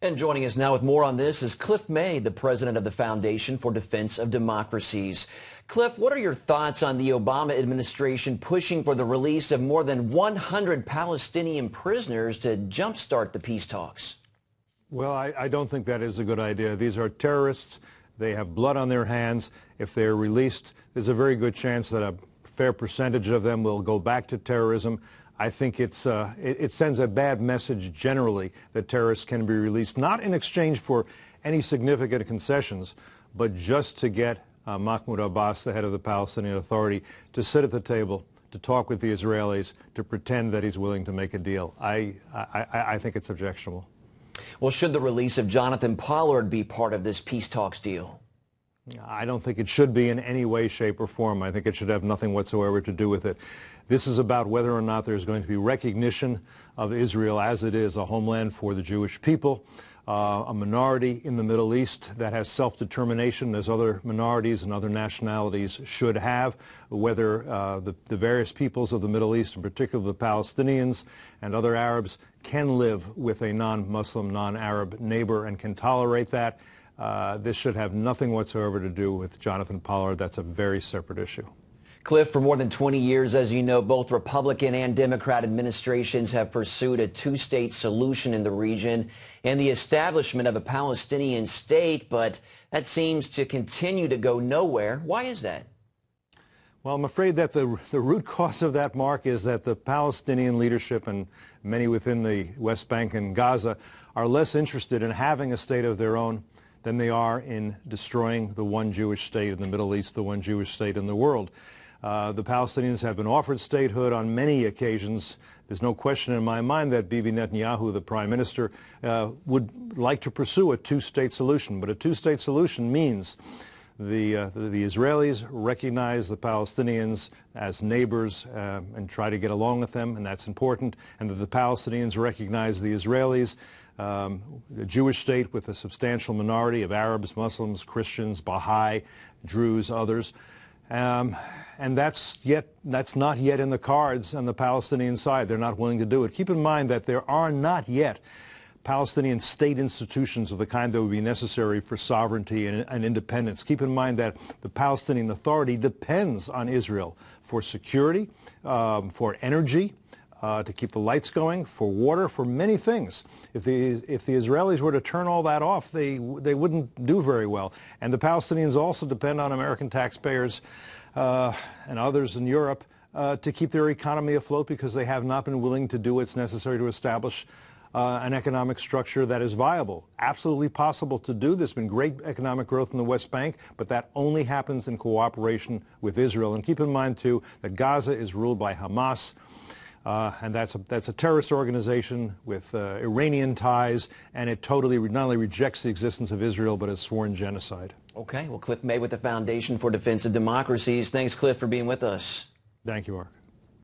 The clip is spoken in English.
And joining us now with more on this is Cliff May, the president of the Foundation for Defense of Democracies. Cliff, what are your thoughts on the Obama administration pushing for the release of more than 100 Palestinian prisoners to jumpstart the peace talks? Well, I don't think that is a good idea. These are terrorists. They have blood on their hands. If they're released, there's a very good chance that a fair percentage of them will go back to terrorism. I think it sends a bad message generally that terrorists can be released, not in exchange for any significant concessions, but just to get Mahmoud Abbas, the head of the Palestinian Authority, to sit at the table, to talk with the Israelis, to pretend that he's willing to make a deal. I think it's objectionable. Well, should the release of Jonathan Pollard be part of this peace talks deal? I don't think it should be in any way, shape, or form. I think it should have nothing whatsoever to do with it. This is about whether or not there's going to be recognition of Israel as it is, a homeland for the Jewish people, a minority in the Middle East that has self-determination as other minorities and other nationalities should have, whether the various peoples of the Middle East, in particular the Palestinians and other Arabs, can live with a non-Muslim, non-Arab neighbor and can tolerate that. This should have nothing whatsoever to do with Jonathan Pollard. That's a very separate issue. Cliff, for more than 20 years, as you know, both Republican and Democrat administrations have pursued a two-state solution in the region and the establishment of a Palestinian state, but that seems to continue to go nowhere. Why is that? Well, I'm afraid that the root cause of that, Mark, is that the Palestinian leadership and many within the West Bank and Gaza are less interested in having a state of their own than they are in destroying the one Jewish state in the Middle East, the one Jewish state in the world. The Palestinians have been offered statehood on many occasions. There's no question in my mind that Bibi Netanyahu, the prime minister, would like to pursue a two-state solution. But a two-state solution means the Israelis recognize the Palestinians as neighbors and try to get along with them, and that's important, and that the Palestinians recognize the Israelis, a Jewish state with a substantial minority of Arabs, Muslims, Christians, Baha'i, Druze, others. And that's not yet in the cards on the Palestinian side. They're not willing to do it. Keep in mind that there are not yet Palestinian state institutions of the kind that would be necessary for sovereignty and independence. Keep in mind that the Palestinian Authority depends on Israel for security, for energy, to keep the lights going, for water, for many things. If the Israelis were to turn all that off, they wouldn't do very well. And the Palestinians also depend on American taxpayers and others in Europe to keep their economy afloat because they have not been willing to do what's necessary to establish an economic structure that is viable. Absolutely possible to do. There's been great economic growth in the West Bank, but that only happens in cooperation with Israel. And keep in mind, too, that Gaza is ruled by Hamas. And that's a terrorist organization with Iranian ties, and it totally not only rejects the existence of Israel, but has sworn genocide. Okay. Well, Cliff May with the Foundation for Defense of Democracies. Thanks, Cliff, for being with us. Thank you, Mark.